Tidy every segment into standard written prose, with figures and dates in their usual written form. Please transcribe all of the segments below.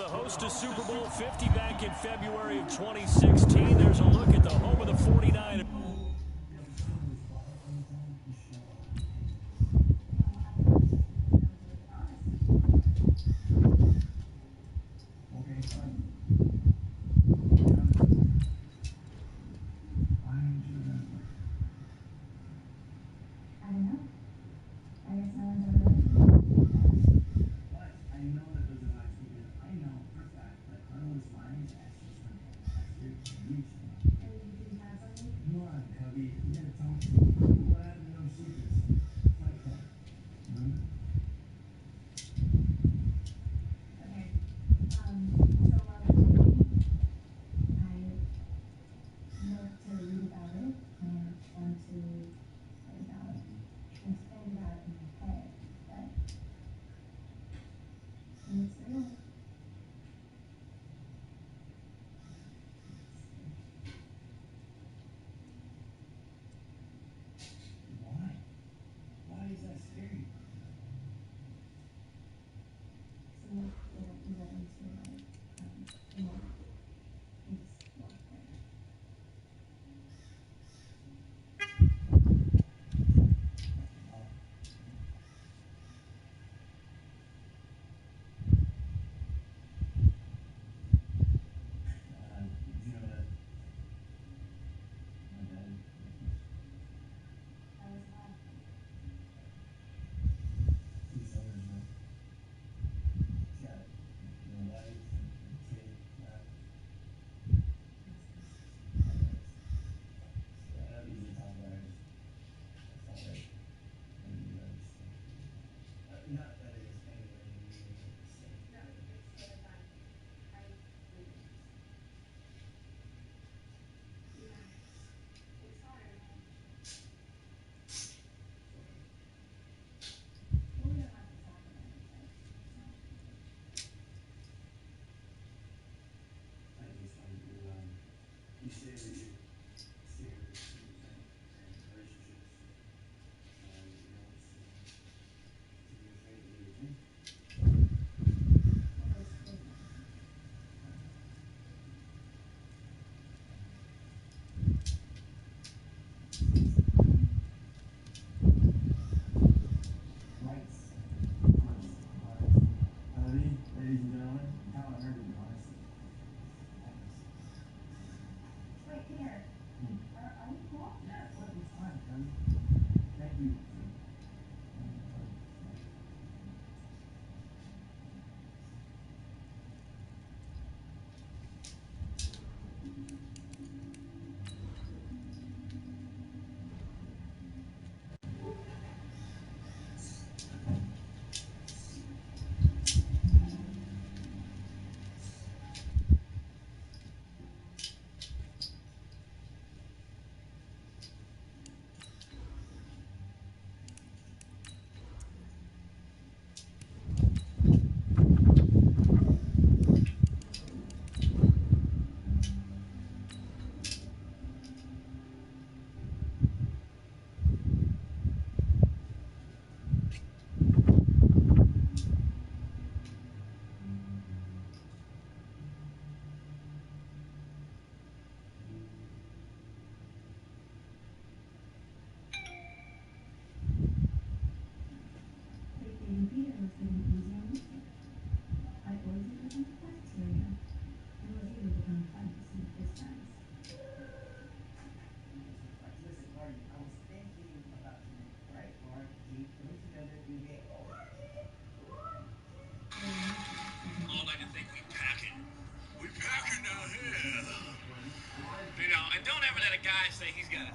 the host to Super Bowl 50 back in February of 2016. There's a look at the home of the 49ers.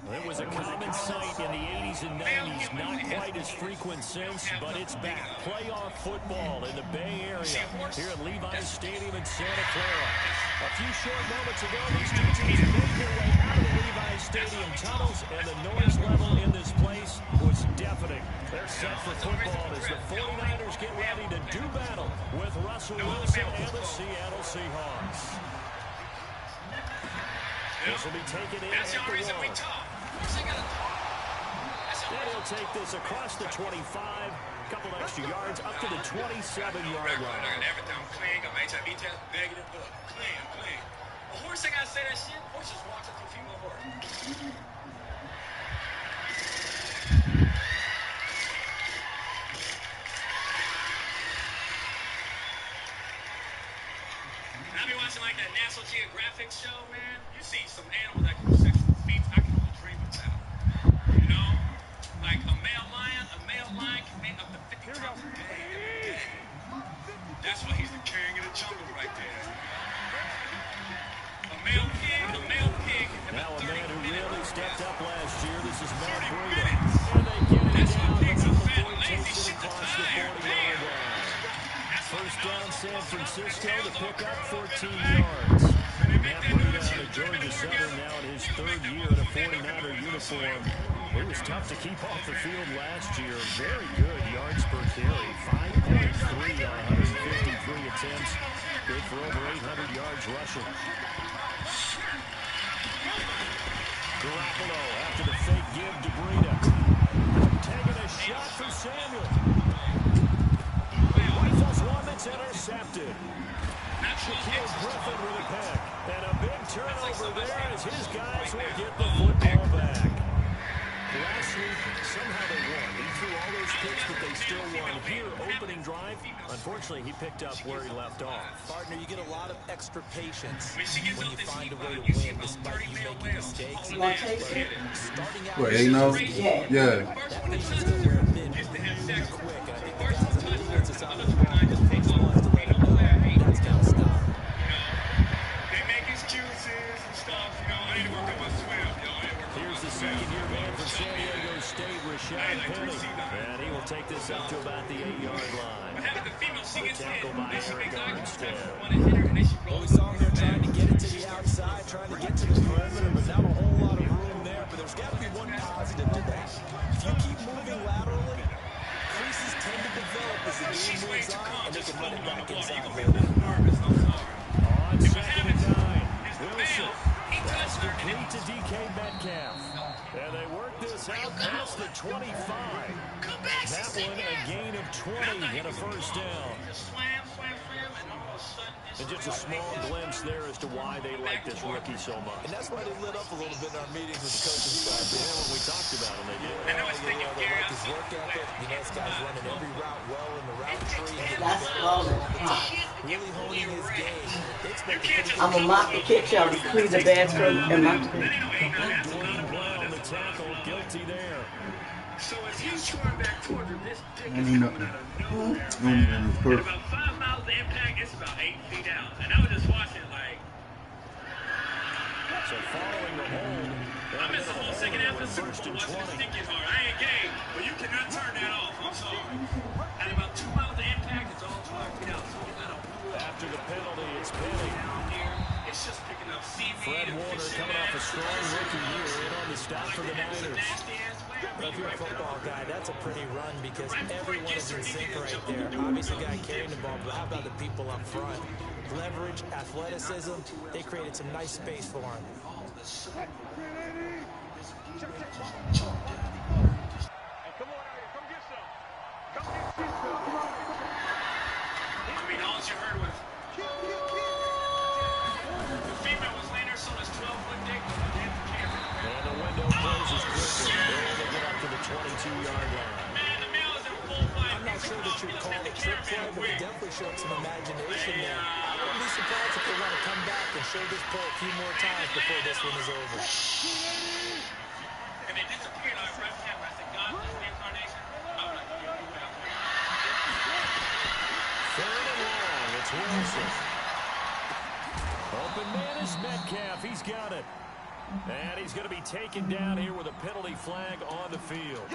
It was a common sight in the 80s and 90s, not quite as frequent since, but it's back. Playoff football in the Bay Area here at Levi's Stadium in Santa Clara. A few short moments ago, these two teams made their way out of the Levi's Stadium tunnels, and the noise level in this place was deafening. They're set for football as the 49ers get ready to do battle with Russell Wilson and the Seattle Seahawks. This will be taken in at the 1. That's the And he'll take this across the 25. A couple extra yards up to the 27-yard line. A horse ain't gotta say that shit. Horse just walks up to a female horse. I be watching like that National Geographic show, man. You see some animals that can do sexual feats I can only dream about. You know? Like a male lion can make up to 50 times a day. That's why he's the king of the jungle right there. A male pig. Now a man who really stepped up last year. This is Matt Breida. And they get it down. Picks up the point, takes it across the 40-yard line. First down, San Francisco to pick up 14 yards. Matt Breida out of Georgia Southern now in his third year in a 49er uniform. It was tough to keep off the field last year. Very good yards per carry. 5.3 on 153 attempts. Good for over 800 yards rushing. Garoppolo after the fake give to Breida. Taking a shot for Samuel. Rifles one that's intercepted. Shaquille Griffin with a pick. And a big turnover there as his guys will get the football back. Last week, somehow they won. He threw all those picks, but they still won. Here, opening drive, unfortunately, he picked up where he left off. Partner, you get a lot of extra patience when you find a way to win, despite you making mistakes. You want to taste it? What, ain't no? Yeah. Yeah. That patience can wear thin really quick. And I think the guys on the defensive side of the ball, the first ones to let it go, that's got to stop. They make excuses and stuff. You know, I need to work on my swim. Here's the second-year man from San Diego State, Rashad Penny. And he will take this up to about the 8-yard line. The tackle by Eric Armstead. Well, we saw him there trying to get it to the outside, trying to get to the perimeter, but not a whole lot of room there. But there's got to be one positive to that. If you keep moving laterally, creases tend to develop as the game moves on, and they can run it back inside the hole. On second and 9, Wilson. That's complete to DK Metcalf. And they work this out past the 25. That one a gain of 20 and a first down. And just a small glimpse there as to why they like this rookie so much. And that's why they lit up a little bit in our meetings with the coaching staff. Yeah, when we talked about them, they did. They like his work ethic. You know, this guy's running every route well in the route tree. That's rolling. Really honing his game. I'm going to mock the kick out and clean the bad throw and mock the Dwayne Brown, the tackle, guilty there. So as he's throwing back towards him, this dick is coming out of nowhere. At about 5 miles of impact, it's about 8 feet out. And I was just watching like... So following the hold... I missed the whole second half of the Super Bowl watching this dick get hard. I ain't gay, but you cannot turn that off. I'm sorry. At about 2 miles of impact, it's all 12 feet out. So you gotta... After the penalty, it's Penny. Down here, it's just picking up seaweed. Fred Warner coming off a strong rookie year in on the stop for the Niners. Well, if you're a football guy, that's a pretty run because everyone is in sync right there. Obviously, the guy carrying the ball, but how about the people up front? Leverage, athleticism, they created some nice space for him. Come on, come get some. Come get some. I mean, all you heard was... The female was laying there, so this 12-foot dick. And the window closes quickly. They get up to the 22-yard line. Man, the male is in full flight. I'm not sure that you'd call it a trick play, but it definitely showed some imagination there. I wouldn't be surprised if they want to come back and show this play a few more times before this one is over. And they disappeared on right camera. I said, God, this incarnation. I was like, you out there. Third and long. It's Wilson. Open man is Metcalf. He's got it. And he's going to be taken down here with a penalty flag on the field.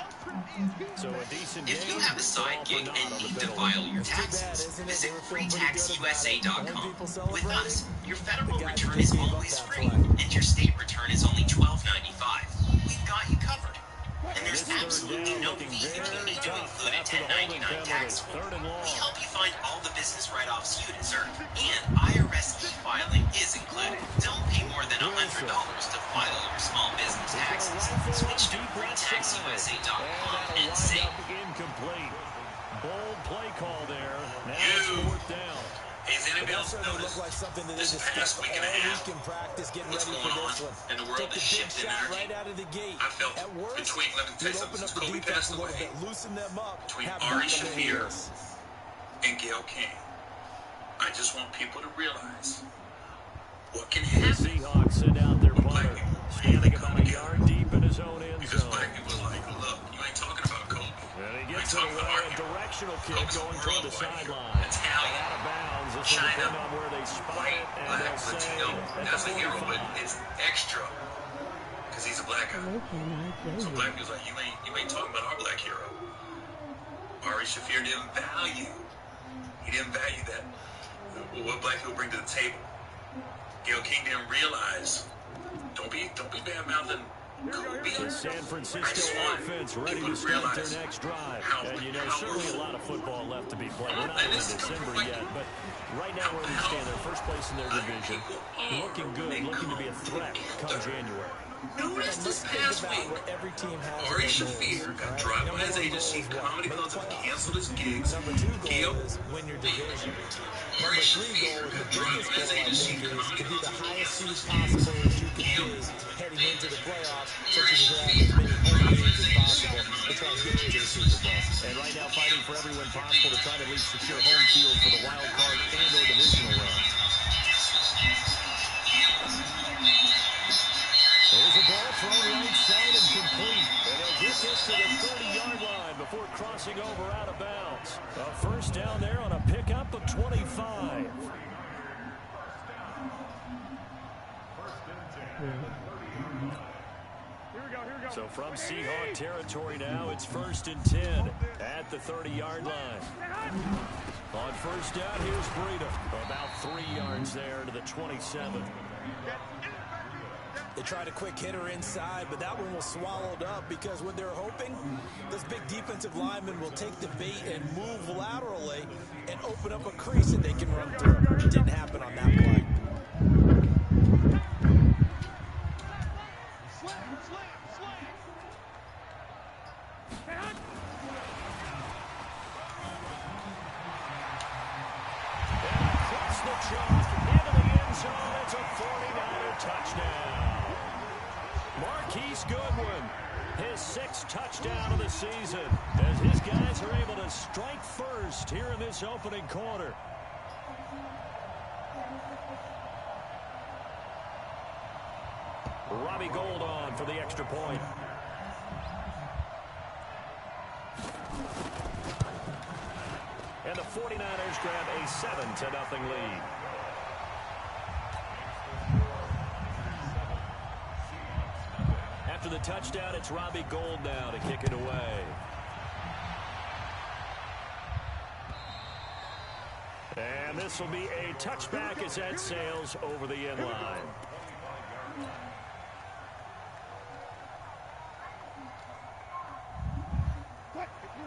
So a decent game. If you have a side gig and need to file your taxes, visit freetaxusa.com. With us, your federal return is always free, and your state return is only $12.95. We've got you covered. And there's absolutely no fee if you need to include a 1099 tax form. We help you find all the business write-offs you deserve, and IRS e-filing is included. Don't pay more than $100 to file your small business tax licenses, switch to freetaxusa.com and save. Incomplete. Bold play call there. Now it's fourth down. Has anybody else noticed like something that this past week and a half in practice, getting what's ready going for on this one? in the world has shifted energy? Right out of the gate. I felt At worst, between, let me tell you something, since Kobe passed away, loosen them up, between Ari Shaffir and Gayle King, I just want people to realize what can happen. The Seahawks send out their when punter, black people standing come about a together. yard deep in his own end Because zone. black people are like, look, you ain't talking about Kobe. And he You ain't gets it talking away, about a Art. directional kick Kobe's a going toward the worldwide hero. sideline. Italian, Out of bounds. This will China, depend on where they spot white, it, and black, they'll say Latino. at That's the a hero, but 45. it's extra because he's a black guy. So black people's like, you ain't talking about our black hero. Ari Shaffir didn't value. He didn't value that what black people bring to the table. Gayle King didn't realize. Don't be bad mouthing Kobe. The San I Francisco just want offense ready people to start realize their next drive. how And certainly a lot of football left to be played. We're not and in this is December like, yet, but right now where we stand, they're first place in their division. Looking good, looking to be a threat come January. Notice this past week, Every team has Ari Shaffir got dropped by his agency. Comedy Clubs have canceled his gigs. Gayle win your division. Ari Shaffir got dropped by his agency. Comedy Clubs have canceled his gigs. Possible as you can be heading into the playoffs, so you can have as many home games as possible to try and get you to the Super Bowl. And right now fighting for every win possible to try to at least secure home field for the wild card and or divisional round. There's a ball thrown right side and complete. And they'll get this to the 30-yard line before crossing over out of bounds. A first down there on a pickup of 25. So from Seahawk territory now, it's 1st and 10 at the 30-yard line. On first down, here's Breida. About 3 yards there to the 27. They tried a quick hitter inside, but that one was swallowed up because what they're hoping, this big defensive lineman will take the bait and move laterally and open up a crease that they can run through. It didn't happen on that play. Across the chalk, into the end zone, it's a 49er touchdown. Marquise Goodwin, his 6th touchdown of the season, as his guys are able to strike first here in this opening quarter. Robbie Gould on for the extra point. And the 49ers grab a 7-0 lead. After the touchdown, it's Robbie Gould now to kick it away. And this will be a touchback as that sails over the end line.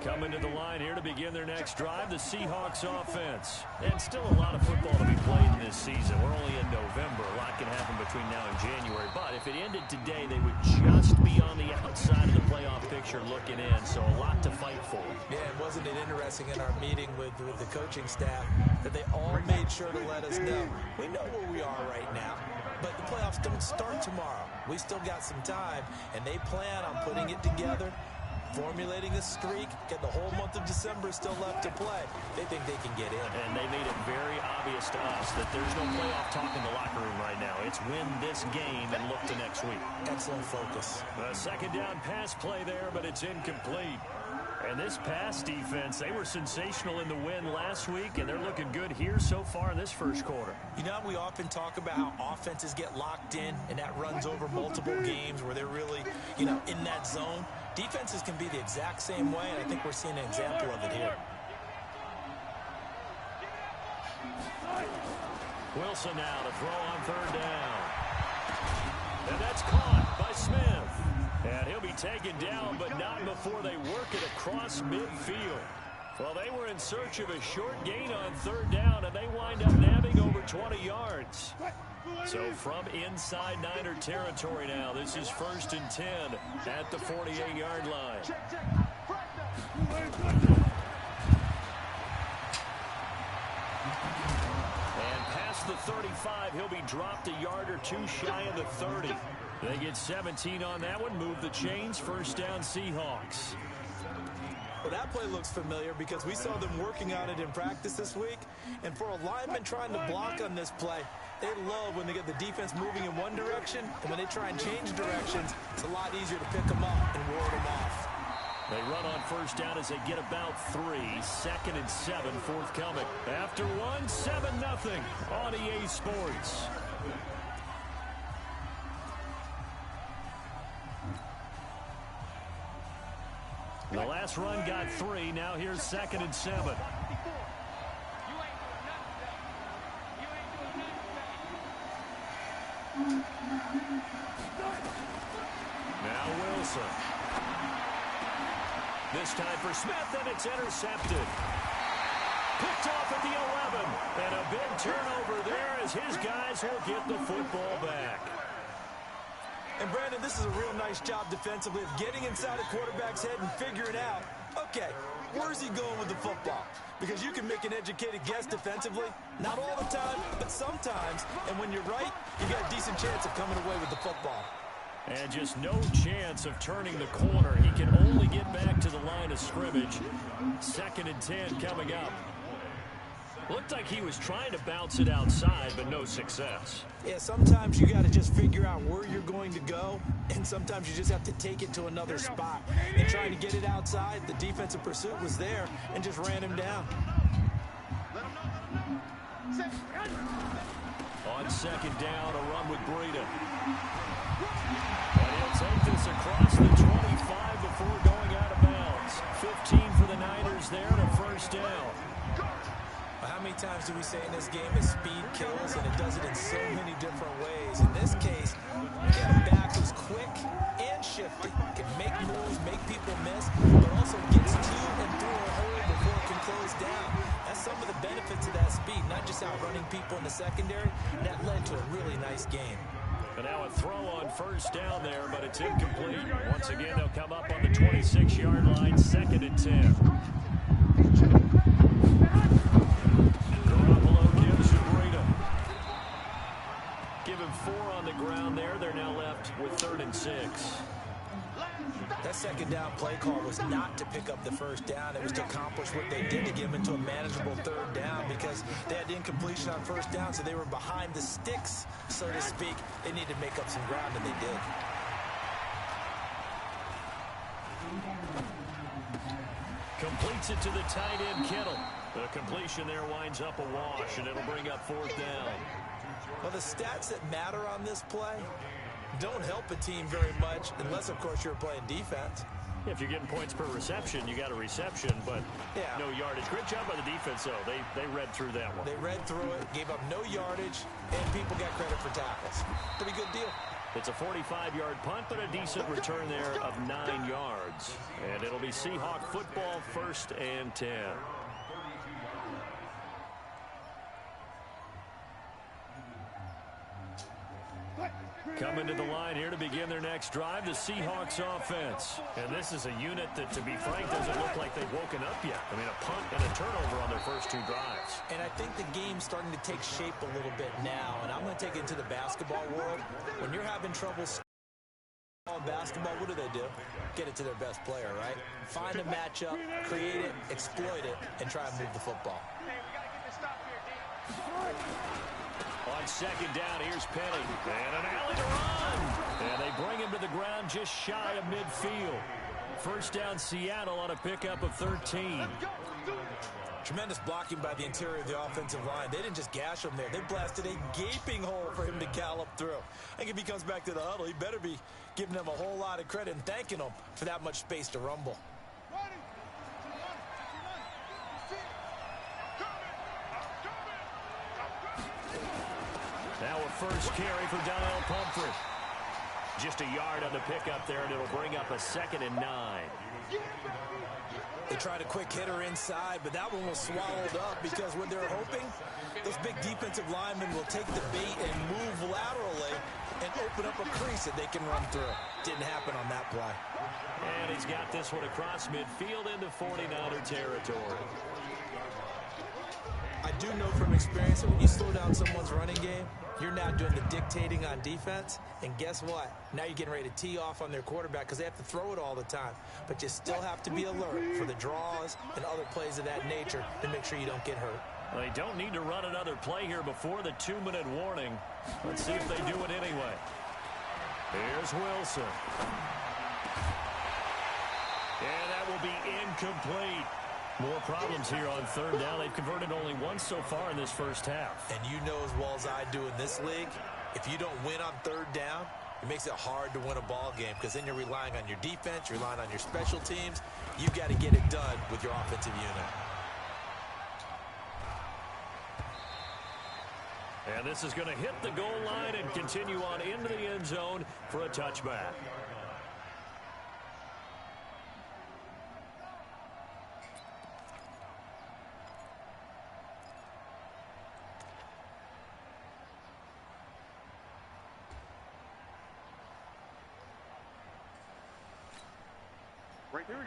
Coming to the line here to begin their next drive, the Seahawks offense. And still a lot of football to be played in this season. We're only in November. A lot can happen between now and January. But if it ended today, they would just be on the outside of the playoff picture looking in. So a lot to fight for. Yeah, and wasn't it interesting in our meeting with the coaching staff that they all made sure to let us know. We know where we are right now, but the playoffs don't start tomorrow. We still got some time, and they plan on putting it together, formulating a streak, get the whole month of December still left to play. They think they can get in. And they made it very obvious to us that there's no playoff talk in the locker room right now. It's win this game and look to next week. Excellent focus. A second down pass play there, but it's incomplete. And this pass defense, they were sensational in the win last week, and they're looking good here so far in this first quarter. You know, we often talk about how offenses get locked in, and that runs over multiple games where they're really, in that zone. Defenses can be the exact same way, and I think we're seeing an example of it here. Wilson now to throw on third down. And that's caught by Smith. And he'll be taken down, but not before they work it across midfield. Well, they were in search of a short gain on third down, and they wind up nabbing over 20 yards. So from inside Niner territory now, this is 1st and 10 at the 48-yard line. And past the 35, he'll be dropped a yard or two shy of the 30. They get 17 on that one, move the chains, 1st down Seahawks. Well, that play looks familiar because we saw them working on it in practice this week. And for a lineman trying to block on this play, they love when they get the defense moving in one direction, and when they try and change directions, it's a lot easier to pick them up and ward them off. They run on 1st down as they get about 3. 2nd and 7 forthcoming. After 1, 7-0 on EA Sports. The last run got 3. Now here's 2nd and 7. Now Wilson. This time for Smith, and it's intercepted. Picked off at the 11. And a big turnover there as his guys will get the football back. And, Brandon, this is a real nice job defensively of getting inside a quarterback's head and figuring out, okay, where's he going with the football? Because you can make an educated guess defensively. Not all the time, but sometimes. And when you're right, you got a decent chance of coming away with the football. And just no chance of turning the corner. He can only get back to the line of scrimmage. 2nd and 10 coming up. Looked like he was trying to bounce it outside, but no success. Yeah, sometimes you got to just figure out where you're going to go, and sometimes you just have to take it to another spot. And trying to get it outside, the defensive pursuit was there and just ran him down. On 2nd down, a run with Breida. And he'll take this across the 25 before going out of bounds. 15 for the Niners there to 1st down. How many times do we say in this game that speed kills, and it does it in so many different ways? In this case, we got a back who's quick and shifty, can make moves, make people miss, but also gets to and through a hole before it can close down. That's some of the benefits of that speed, not just outrunning people in the secondary. That led to a really nice game. And now a throw on 1st down there, but it's incomplete. Once again, they'll come up on the 26-yard line, 2nd and 10. Give him 4 on the ground there. They're now left with 3rd and 6. That 2nd down play call was not to pick up the 1st down. It was to accomplish what they did to get him into a manageable 3rd down because they had incompletion on 1st down, so they were behind the sticks, so to speak. They needed to make up some ground, and they did. Completes it to the tight end, Kittle. The completion there winds up a wash, and it'll bring up 4th down. Well, the stats that matter on this play don't help a team very much unless, of course, you're playing defense. If you're getting points per reception, you got a reception, but no yardage. Great job by the defense, though. They read through that one. They read through it, gave up no yardage, and people got credit for tackles. Pretty good deal. It's a 45-yard punt, but a decent return there of 9 yards. And it'll be Seahawk football, 1st and 10. Coming to the line here to begin their next drive, the Seahawks offense. And this is a unit that, to be frank, doesn't look like they've woken up yet. I mean, a punt and a turnover on their first 2 drives. And I think the game's starting to take shape a little bit now. And I'm going to take it into the basketball world. When you're having trouble in basketball, what do? Get it to their best player, right? Find a matchup, create it, exploit it, and try and move the football. On 2nd down, here's Penny. And an alley to run. And they bring him to the ground just shy of midfield. 1st down, Seattle on a pickup of 13. Tremendous blocking by the interior of the offensive line. They didn't just gash him there. They blasted a gaping hole for him to gallop through. I think if he comes back to the huddle, he better be giving them a whole lot of credit and thanking them for that much space to rumble. Now a first carry for Donnell Pumphrey. Just a yard on the pickup there, and it'll bring up a 2nd and 9. They tried a quick hitter inside, but that one was swallowed up because when they're hoping, those big defensive linemen will take the bait and move laterally and open up a crease that they can run through. Didn't happen on that play. And he's got this one across midfield into 49er territory. I do know from experience that when you slow down someone's running game, you're now doing the dictating on defense. And guess what? Now you're getting ready to tee off on their quarterback because they have to throw it all the time. But you still have to be alert for the draws and other plays of that nature to make sure you don't get hurt. Well, they don't need to run another play here before the 2-minute warning. Let's see if they do it anyway. Here's Wilson. And that will be incomplete. More problems here on third down. They've converted only once so far in this first half. And you know as well as I do in this league, if you don't win on third down, it makes it hard to win a ball game because then you're relying on your defense, you're relying on your special teams. You've got to get it done with your offensive unit. And this is going to hit the goal line and continue on into the end zone for a touchback.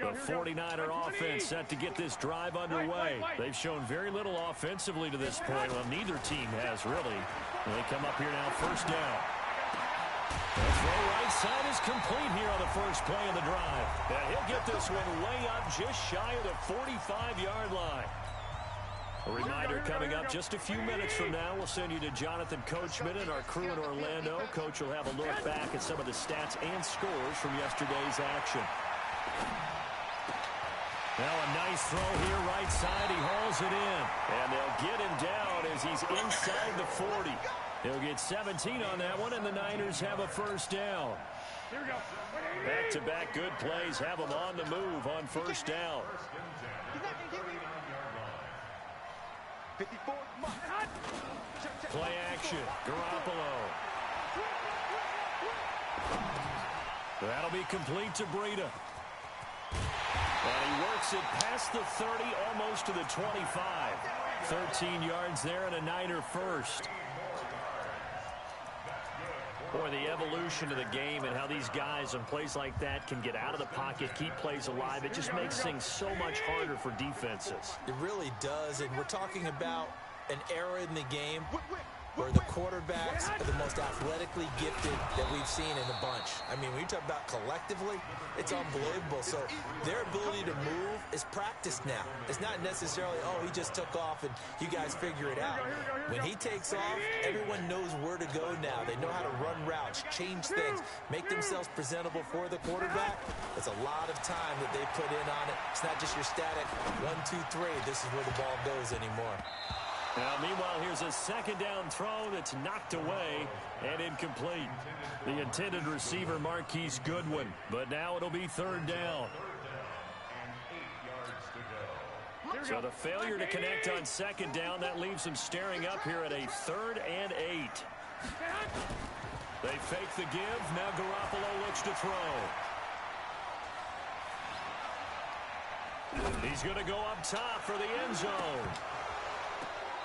The 49er offense set to get this drive underway. They've shown very little offensively to this point. Well, neither team has really. And they come up here now, first down. The throw right side is complete here on the first play of the drive. And he'll get this one way up just shy of the 45-yard line. A reminder coming up just a few minutes from now. We'll send you to Jonathan Coachman and our crew in Orlando. Coach will have a look back at some of the stats and scores from yesterday's action. Now a nice throw here, right side. He hauls it in. And they'll get him down as he's inside the 40. He'll get 17 on that one, and the Niners have a first down. Back-to-back good plays have them on the move on first down. Play action. Garoppolo. That'll be complete to Breida. And he works it past the 30, almost to the 25. 13 yards there and a Niner first. Boy, the evolution of the game and how these guys on plays like that can get out of the pocket, keep plays alive, it just makes things so much harder for defenses. It really does, and we're talking about an era in the game where the quarterbacks are the most athletically gifted that we've seen in a bunch. I mean, when you talk about collectively, it's unbelievable. So their ability to move is practiced now. It's not necessarily, oh, he just took off and you guys figure it out. When he takes off, everyone knows where to go now. They know how to run routes, change things, make themselves presentable for the quarterback. It's a lot of time that they put in on it. It's not just your static 1, 2, 3. This is where the ball goes anymore. Now, meanwhile, here's a second down throw that's knocked away and incomplete. The intended receiver, Marquise Goodwin, but now it'll be third down. So the failure to connect on second down, that leaves them staring up here at a 3rd and 8. They fake the give. Now Garoppolo looks to throw. He's going to go up top for the end zone.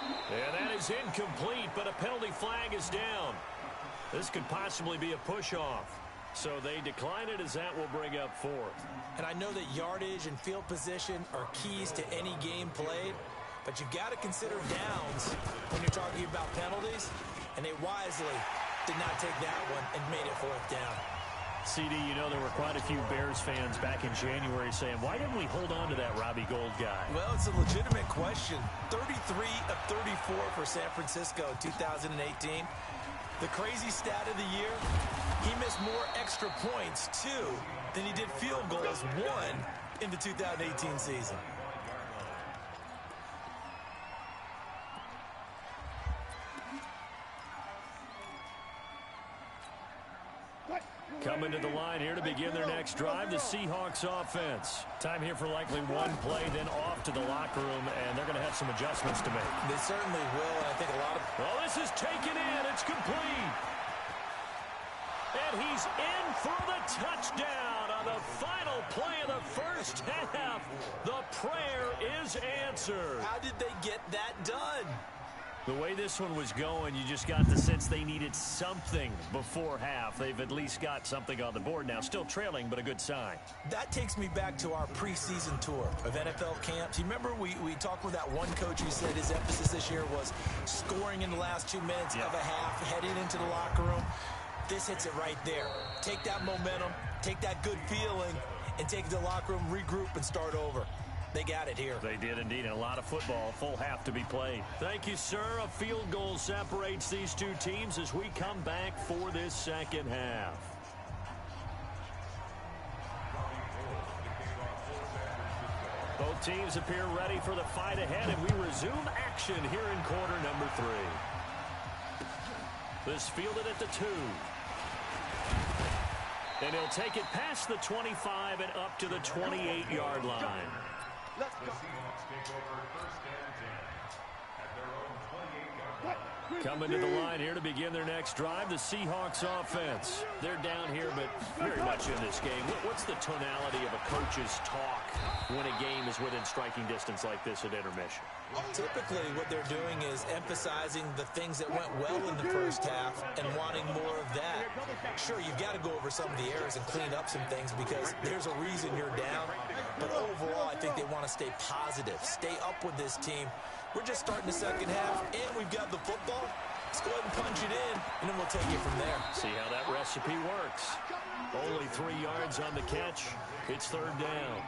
And that is incomplete, but a penalty flag is down. This could possibly be a push-off. So they decline it as that will bring up 4th. And I know that yardage and field position are keys to any game played, but you've got to consider downs when you're talking about penalties, and they wisely did not take that one and made it 4th down. CD, you know, there were quite a few Bears fans back in January saying, why didn't we hold on to that Robbie Gould guy? Well, it's a legitimate question. 33 of 34 for San Francisco in 2018. The crazy stat of the year, he missed more extra points, 2, than he did field goals, 1, in the 2018 season. Coming to the line here to begin their next drive, the Seahawks offense. Time here for likely one play, then off to the locker room, and they're going to have some adjustments to make. They certainly will, and I think a lot of... Well, this is taken in. It's complete. And he's in for the touchdown on the final play of the first half. The prayer is answered. How did they get that done? The way this one was going, you just got the sense they needed something before half. They've at least got something on the board now. Still trailing, but a good sign. That takes me back to our preseason tour of NFL camps. You remember we talked with that one coach who said his emphasis this year was scoring in the last 2 minutes of a half, heading into the locker room. This hits it right there. Take that momentum, take that good feeling, and take it to the locker room, regroup, and start over. They got it here. They did indeed. A lot of football, full half to be played. Thank you, sir. A field goal separates these two teams as we come back for this second half. Both teams appear ready for the fight ahead, and we resume action here in quarter number 3. This fielded at the 2. And he'll take it past the 25 and up to the 28-yard line. Let's go. The Seahawks take over first and 10 at their own 28-yard line. Coming to the line here to begin their next drive, the Seahawks offense. They're down here, but very much in this game. What's the tonality of a coach's talk when a game is within striking distance like this at intermission? Typically, what they're doing is emphasizing the things that went well in the first half and wanting more of that. Sure, you've got to go over some of the errors and clean up some things because there's a reason you're down. But overall, I think they want to stay positive, stay up with this team. We're just starting the second half, and we've got the football. Let's go ahead and punch it in, and then we'll take it from there. See how that recipe works. Only 3 yards on the catch. It's third down.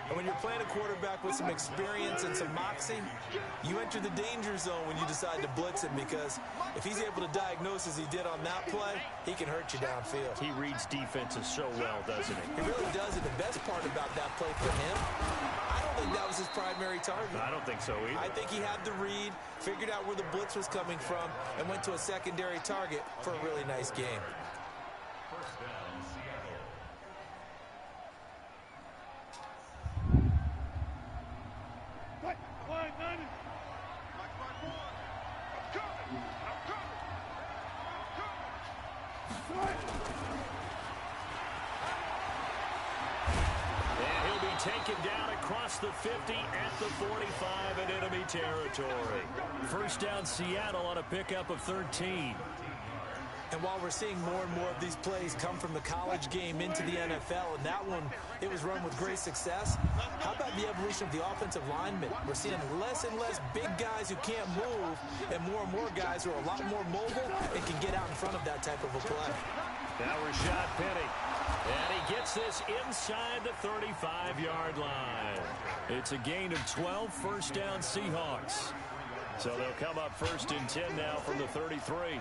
And when you're playing a quarterback with some experience and some moxie, you enter the danger zone when you decide to blitz him because if he's able to diagnose as he did on that play, he can hurt you downfield. He reads defenses so well, doesn't he? He really does, and the best part about that play for him, I don't think that was his primary target. I don't think so either. I think he had the read, figured out where the blitz was coming from, and went to a secondary target for a really nice game. First down, Seattle. Taken down across the 50 at the 45 in enemy territory. First down, Seattle on a pickup of 13. And while we're seeing more and more of these plays come from the college game into the NFL, and that one, it was run with great success, how about the evolution of the offensive linemen? We're seeing less and less big guys who can't move and more guys who are a lot more mobile and can get out in front of that type of a play. Now Rashad Penny. And he gets this inside the 35-yard line. It's a gain of 12, first down Seahawks. So they'll come up first and 10 now from the 33.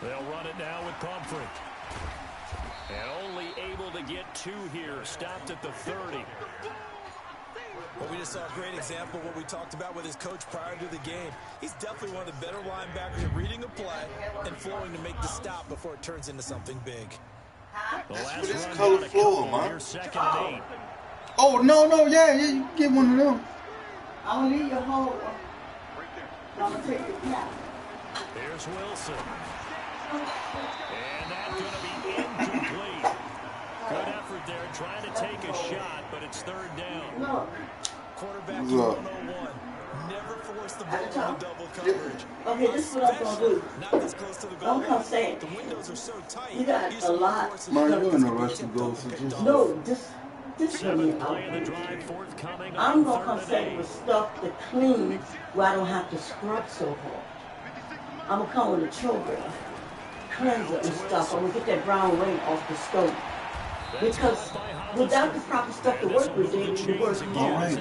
They'll run it now with Pumphrey. And only able to get 2 here. Stopped at the 30. Well, we just saw a great example of what we talked about with his coach prior to the game. He's definitely one of the better linebackers at reading a play and flowing to make the stop before it turns into something big. The last That's this run color down a floor, couple man. here, second and 8. Oh, no, yeah, you can get one of them. I'll leave your whole one. I'm going to take your cap. Here's Wilson. And that's going to be incomplete. Good effort there, trying to take a shot, but it's third down. No. Quarterback 101. Never force the ball into double coverage. Okay, this is what I'm going to do. Not this close to the goal. Don't come saying. The windows are so tight. You got a lot. Man, you're in a rush to go, so just... No, this for me. Play of the drive forthcoming. I'm going to come say with stuff to clean where I don't have to scrub so hard. I'm going to come with a choker, cleanser and stuff. I'm going to get that brown ring off the stove. Because without the proper stuff to work with, David, you work hard.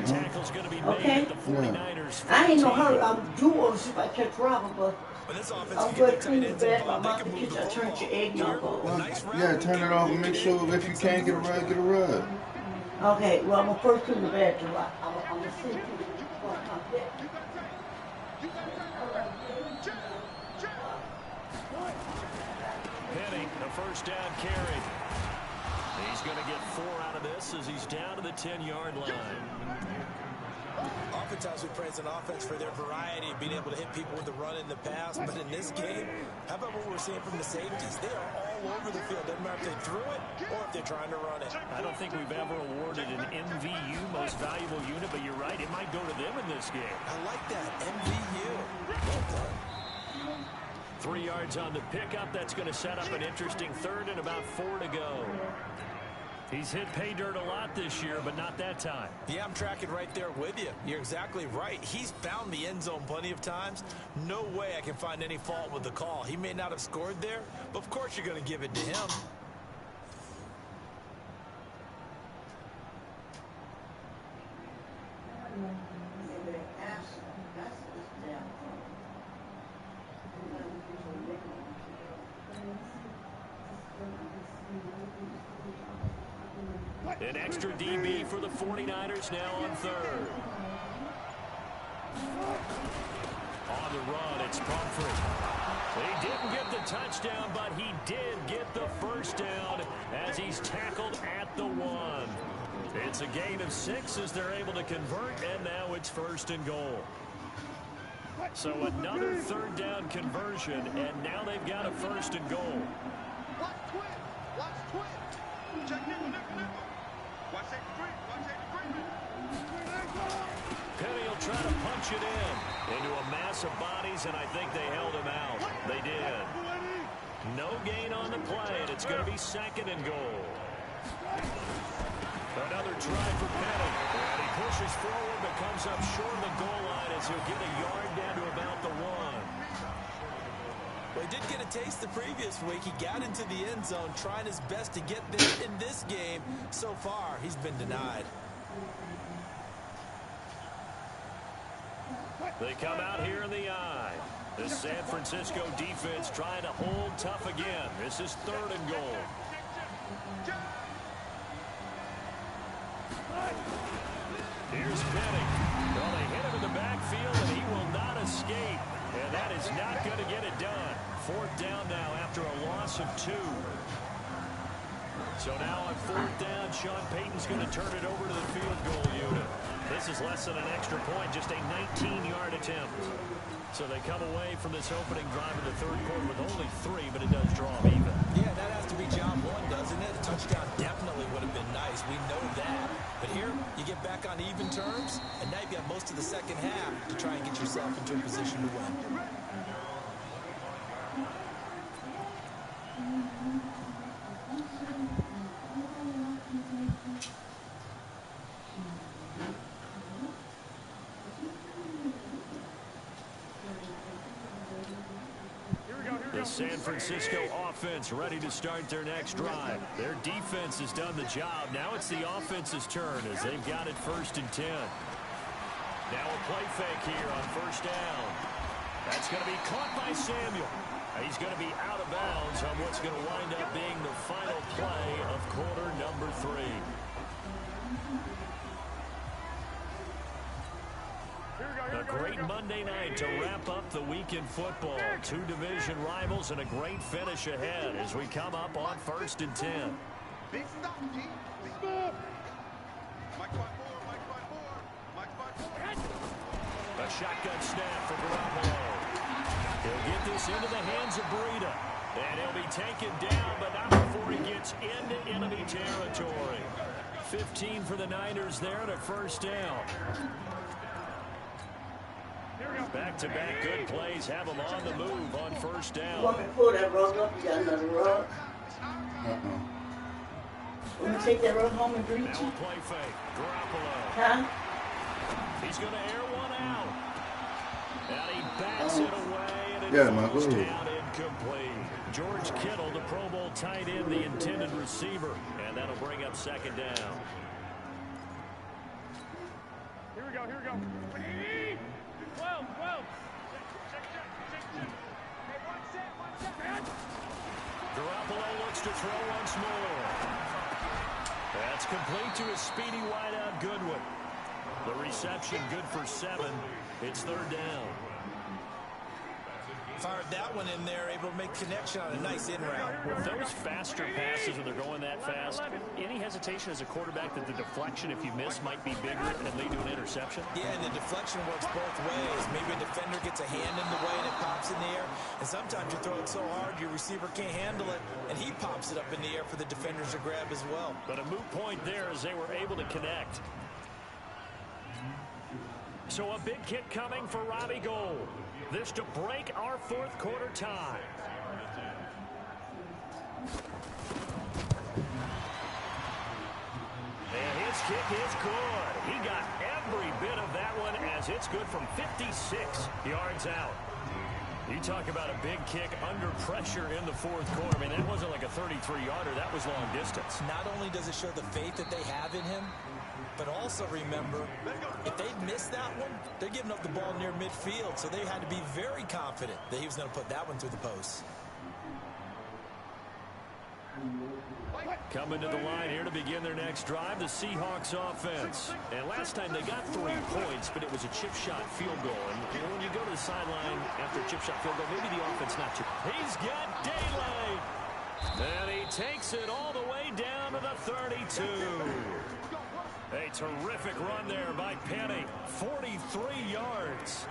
Okay? Yeah. I ain't no hurry. I'll do all this if I catch Robert, but I'm going to clean the bed. I'm out the kitchen. I turned your eggnog off. Yeah, turn it off and make sure if you can't get a ride, get a ride. Okay, well, I'm going to first clean the bed. I'm going to see you. Penny, the first down carry. He's going to get loss as he's down to the 10-yard line. Oftentimes we praise an offense for their variety of being able to hit people with the run in the pass, but in this game, how about what we're seeing from the safeties? They are all over the field. Doesn't matter if they threw it or if they're trying to run it. I don't think we've ever awarded an MVU, most valuable unit, but you're right, it might go to them in this game. I like that, MVU. Well done. 3 yards on the pickup. That's going to set up an interesting third and about 4 to go. He's hit pay dirt a lot this year, but not that time. Yeah, I'm tracking right there with you. You're exactly right. He's found the end zone plenty of times. No way I can find any fault with the call. He may not have scored there, but of course you're going to give it to him. An extra DB for the 49ers now on third. On the run, it's Pumphrey. He didn't get the touchdown, but he did get the first down as he's tackled at the 1. It's a gain of 6 as they're able to convert, and now it's 1st and goal. So another third down conversion, and now they've got a 1st and goal. Watch twin. Watch twin. Check nickel, nickel, nickel. Watch that three. Watch that three. Penny will try to punch it into a mass of bodies, and I think they held him out. They did. No gain on the play, and it's going to be 2nd and goal. Another try for Penny. And he pushes forward, but comes up short of the goal line as he'll get a yard down to about the 1. Well, he did get a taste the previous week. He got into the end zone trying his best to get there in this game. So far, he's been denied. They come out here in the eye. The San Francisco defense trying to hold tough again. This is 3rd and goal. Here's Penny. Well, they hit him in the backfield, and he will not escape. And that is not going to get it done. 4th down now after a loss of 2. So now on 4th down, Sean Payton's going to turn it over to the field goal unit. This is less than an extra point, just a 19-yard attempt. So they come away from this opening drive in the 3rd quarter with only 3, but it does draw them even. Yeah, that has to be job 1, doesn't it? A touchdown definitely would have been nice. We know that. But here, you get back on even terms, and now you've got most of the second half to try and get yourself into a position to win. The San Francisco offense ready to start their next drive. Their defense has done the job. Now it's the offense's turn as they've got it 1st and 10. Now a play fake here on 1st down. That's going to be caught by Samuel. He's going to be out of bounds on what's going to wind up being the final play of quarter number 3. A great Monday night to wrap up the week in football. 2 division rivals and a great finish ahead as we come up on 1st and 10. Big stop, G. Big stop. Mike 5-4. Mike 5-4. Mike 5-4. A shotgun snap for Garoppolo. He'll get this into the hands of Breida. And he'll be taken down, but not before he gets into enemy territory. 15 for the Niners there and a 1st down. Back-to-back good plays have them on the move on 1st down. You want me to pull that rug up? You got another rug? Want me to take that rug home and greet you? Now a play fake. Garoppolo. Huh? He's going to air one out. And he bats it away, and Yeah, falls down incomplete. George Kittle, the Pro Bowl tight end, the intended receiver. And that'll bring up 2nd down. Here we go. Here we go. 12. Garoppolo looks to throw once more. That's complete to a speedy wideout Goodwin. The reception good for 7. It's 3rd down. Fired that one in there, able to make connection on a nice in route. With those faster passes and they're going that fast, any hesitation as a quarterback that the deflection, if you miss, might be bigger and lead to an interception? Yeah, and the deflection works both ways. Maybe a defender gets a hand in the way and it pops in the air. And sometimes you throw it so hard your receiver can't handle it, and he pops it up in the air for the defenders to grab as well. But a moot point there as they were able to connect. So a big kick coming for Robbie Gould. This to break our fourth quarter tie. And his kick is good. He got every bit of that one as it's good from 56 yards out. You talk about a big kick under pressure in the fourth quarter. I mean, that wasn't like a 33-yarder. That was long distance. Not only does it show the faith that they have in him, but also remember, if they'd missed that one, they're giving up the ball near midfield, so they had to be very confident that he was going to put that one through the post. Coming to the line here to begin their next drive, the Seahawks offense. And last time they got 3 points, but it was a chip shot field goal. And when you go to the sideline after a chip shot field goal, maybe the offense not too. He's got daylight. And he takes it all the way down to the 32. A terrific run there by Penny. 43 yards.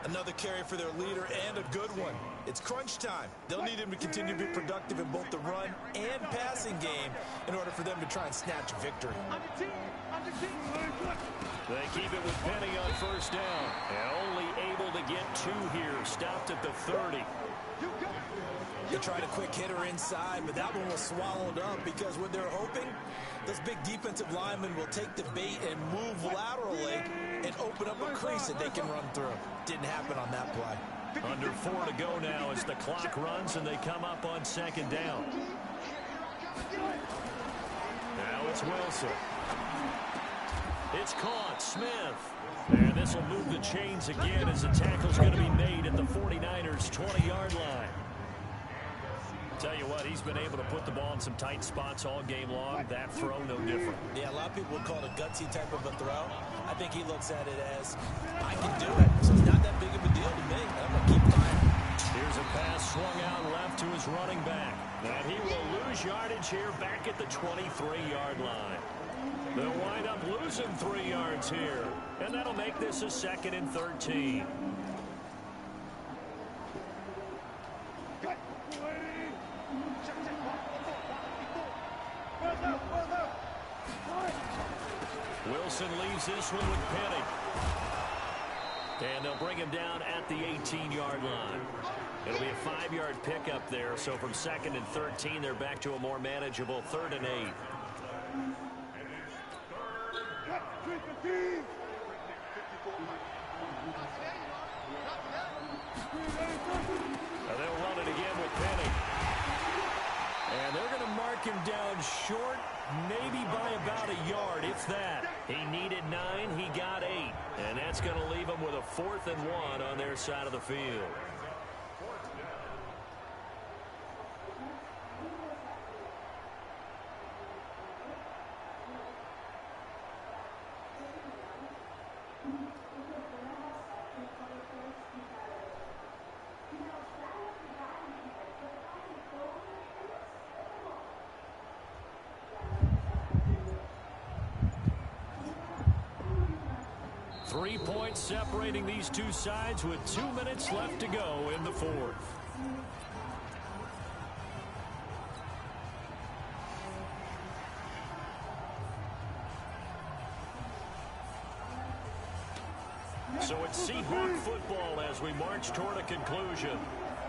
Another carry for their leader and a good one. It's crunch time. They'll need him to continue to be productive in both the run and passing game in order for them to try and snatch victory. They keep it with Penny on first down. And only able to get 2 here. Stopped at the 30. They tried a quick hitter inside, but that one was swallowed up because what they're hoping, those big defensive linemen will take the bait and move laterally and open up a crease that they can run through. Didn't happen on that play. Under 4 to go now as the clock runs and they come up on second down. Now it's Wilson. It's caught. Smith. And this will move the chains again as the tackle's going to be made at the 49ers' 20-yard line. Tell you what, he's been able to put the ball in some tight spots all game long. That throw, no different. Yeah, a lot of people would call it a gutsy type of a throw. I think he looks at it as, I can do it, so it's not that big of a deal to me. I'm going to keep firing. Here's a pass swung out left to his running back. And he will lose yardage here back at the 23-yard line. They'll wind up losing 3 yards here. And that'll make this a 2nd and 13. Wilson leaves this one with Penny. And they'll bring him down at the 18-yard line. It'll be a 5-yard pickup there. So from 2nd and 13, they're back to a more manageable 3rd and 8. They'll run it again with Penny. And they're going to mark him down short, maybe by about a yard, if that. He needed 9, he got 8. And that's going to leave him with a 4th and 1 on their side of the field. Three points separating these two sides with 2 minutes left to go in the 4th. So it's Seahawk football as we march toward a conclusion.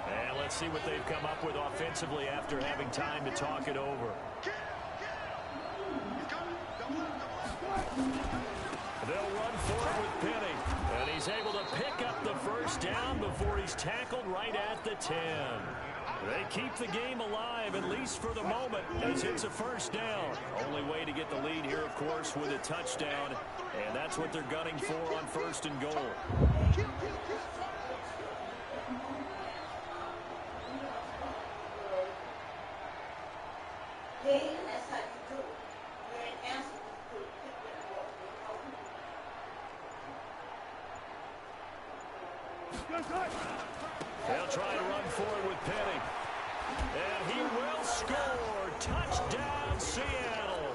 And let's see what they've come up with offensively after having time to talk it over. They'll run forward with Penny, and he's able to pick up the first down before he's tackled right at the 10. They keep the game alive, at least for the moment, as it's a first down. Only way to get the lead here, of course, with a touchdown, and that's what they're gunning for on 1st and goal. They'll try to Seattle.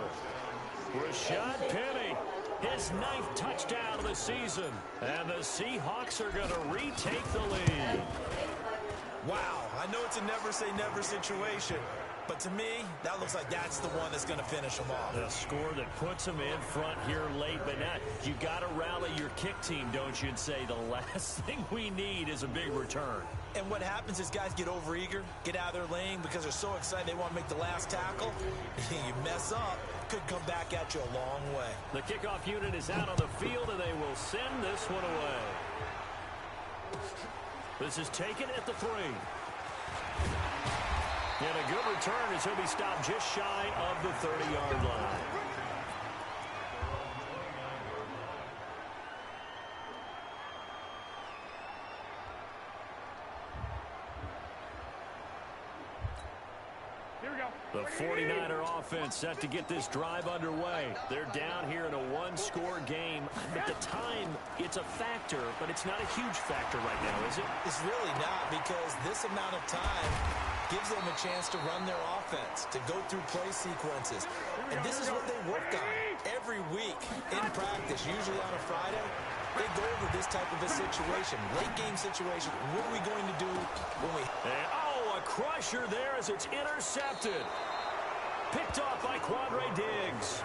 Rashad Penny, his 9th touchdown of the season. And the Seahawks are going to retake the lead. Wow, I know it's a never-say-never situation, but to me, that looks like that's the one that's going to finish them off. The score that puts them in front here late, but now you got to rally your kick team, don't you, and say the last thing we need is a big return. And what happens is guys get overeager, get out of their lane because they're so excited they want to make the last tackle. You mess up, could come back at you a long way. The kickoff unit is out on the field, and they will send this one away. This is taken at the 3. And a good return as he'll be stopped just shy of the 30-yard line. The 49er offense set to get this drive underway. They're down here in a one-score game. At the time, it's a factor, but it's not a huge factor right now, is it? It's really not, because this amount of time gives them a chance to run their offense, to go through play sequences. And this is what they work on every week in practice, usually on a Friday. They go over this type of a situation, late-game situation. What are we going to do when we... A crusher there as it's intercepted. Picked off by Quandre Diggs.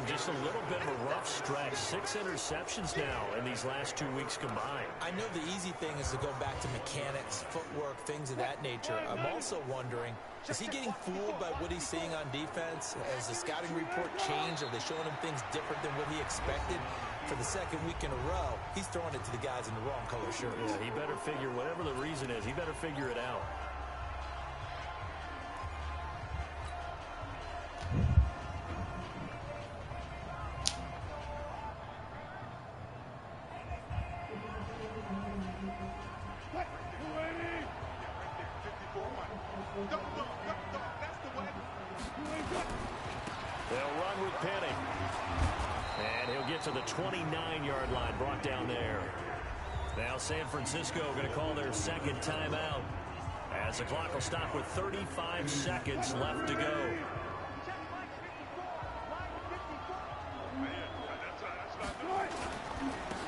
Just a little bit of a rough stretch. 6 interceptions now in these last 2 weeks combined. I know the easy thing is to go back to mechanics, footwork, things of that nature. I'm also wondering, is he getting fooled by what he's seeing on defense? Has the scouting report changed? Are they showing him things different than what he expected? For the second week in a row, he's throwing it to the guys in the wrong color shirts. Yeah, he better figure, whatever the reason is, he better figure it out. They'll run with Penny. And he'll get to the 29-yard line, brought down there. Now San Francisco going to call their second timeout, as the clock will stop with 35 seconds left to go.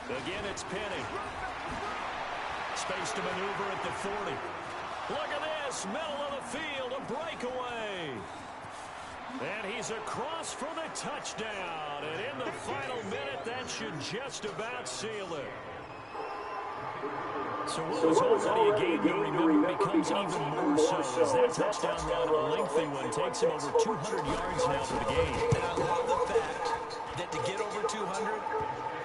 Again, it's Penny. Space to maneuver at the 40. Look at this, middle of the field, a breakaway. And he's across for the touchdown. And in the final minute, that should just about seal it. So what was already a game to remember becomes even more so as that touchdown run, a lengthy one, takes him over 200 yards now for the game. And I love the fact that to get over 200,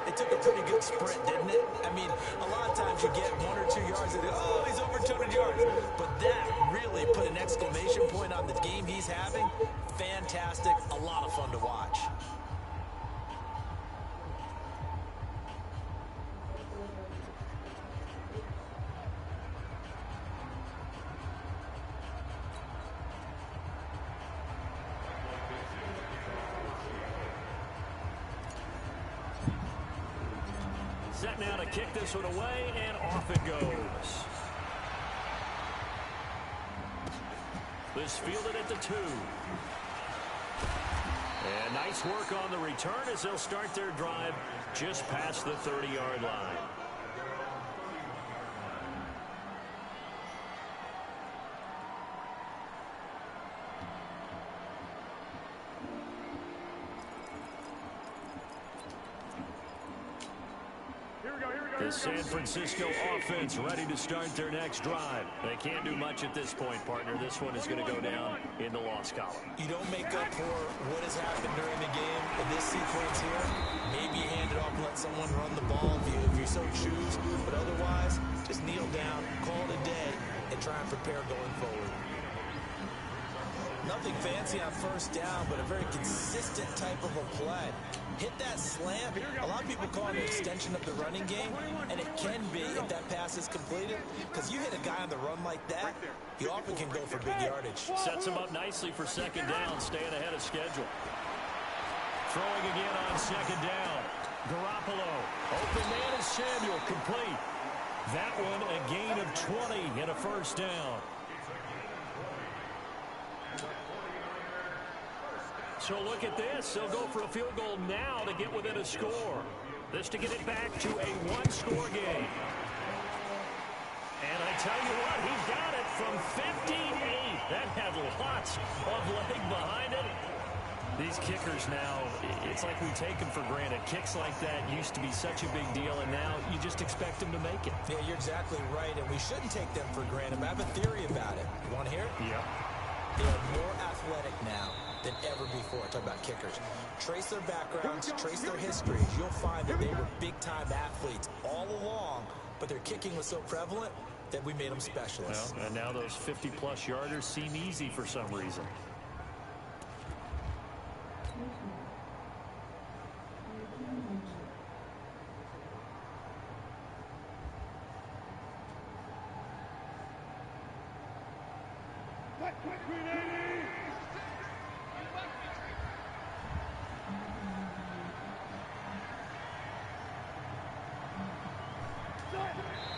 it took a pretty good sprint, didn't it? I mean, a lot of times you get 1 or 2 yards and oh, he's over 200 yards. But that really put an exclamation point on the game he's having. Fantastic, a lot of fun to watch. Set now to kick this one away, and off it goes. This fielded at the 2. And nice work on the return as they'll start their drive just past the 30-yard line. The San Francisco offense ready to start their next drive. They can't do much at this point, partner. This one is going to go down in the loss column. You don't make up for what has happened during the game in this sequence here. Maybe hand it off and let someone run the ball if you so choose. But otherwise, just kneel down, call it a day, and try and prepare going forward. Nothing fancy on first down, but a very consistent type of a play. Hit that slant. A lot of people call it an extension of the running game, and it can be if that pass is completed, because you hit a guy on the run like that, he often can go for big yardage. Sets him up nicely for second down, staying ahead of schedule. Throwing again on second down. Garoppolo. Open man is Samuel, complete. That one a gain of 20 and a first down. So look at this. They'll go for a field goal now to get within a score. This to get it back to a one-score game. And I tell you what, he got it from 58. That had lots of leg behind it. These kickers now, it's like we take them for granted. Kicks like that used to be such a big deal, and now you just expect them to make it. Yeah, you're exactly right, and we shouldn't take them for granted. But I have a theory about it. You want to hear it? Yeah. They are more athletic now than ever before. Talk about kickers. Trace their backgrounds, trace their histories. You'll find that they were big-time athletes all along, but their kicking was so prevalent that we made them specialists. Well, and now those 50-plus yarders seem easy for some reason.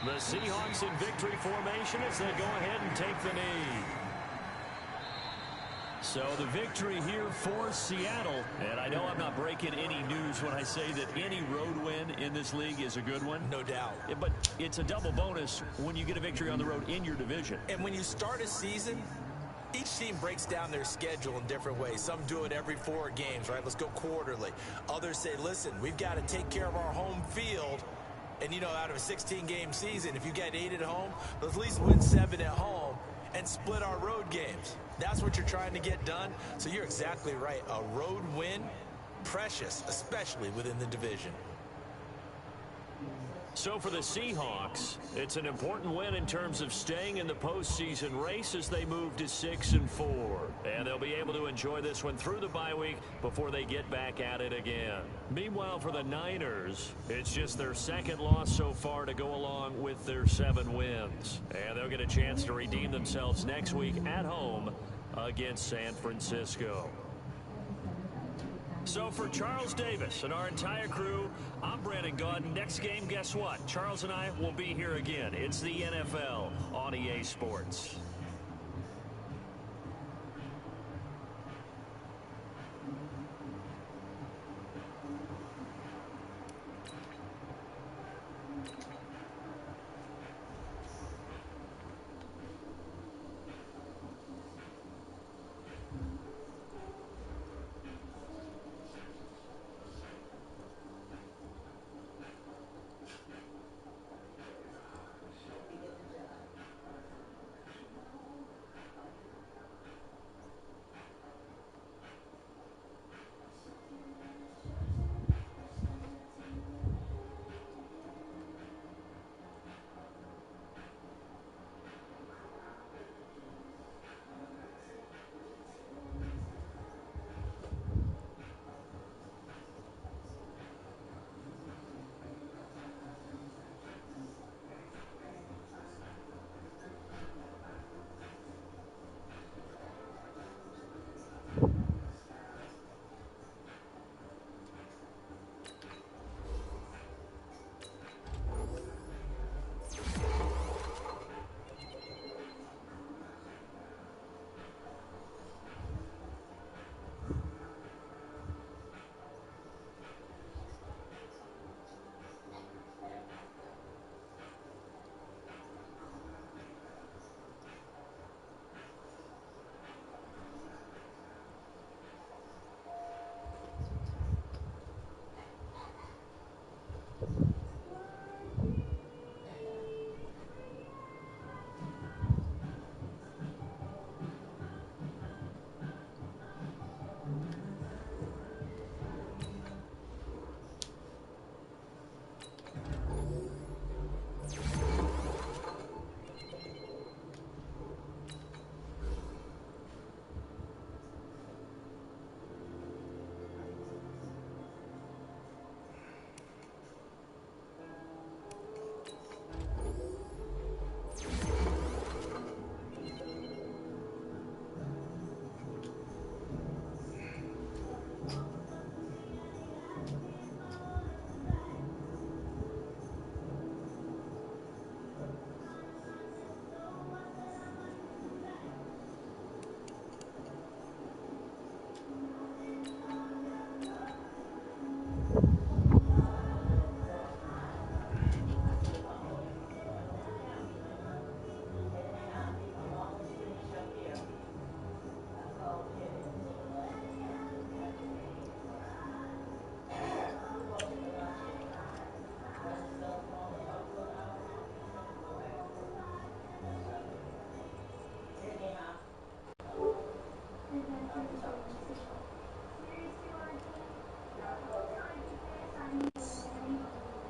The Seahawks in victory formation as they go ahead and take the knee. So the victory here for Seattle. And I know I'm not breaking any news when I say that any road win in this league is a good one. No doubt. But it's a double bonus when you get a victory on the road in your division. And when you start a season, each team breaks down their schedule in different ways. Some do it every 4 games, right? Let's go quarterly. Others say, listen, we've got to take care of our home field. And, you know, out of a 16-game season, if you get 8 at home, let's at least win 7 at home and split our road games. That's what you're trying to get done. So you're exactly right. A road win, precious, especially within the division. So for the Seahawks, it's an important win in terms of staying in the postseason race as they move to 6-4. And they'll be able to enjoy this one through the bye week before they get back at it again. Meanwhile, for the Niners, it's just their second loss so far to go along with their 7 wins. And they'll get a chance to redeem themselves next week at home against San Francisco. So for Charles Davis and our entire crew, I'm Brandon Gaudin. Next game, guess what? Charles and I will be here again. It's the NFL on EA Sports.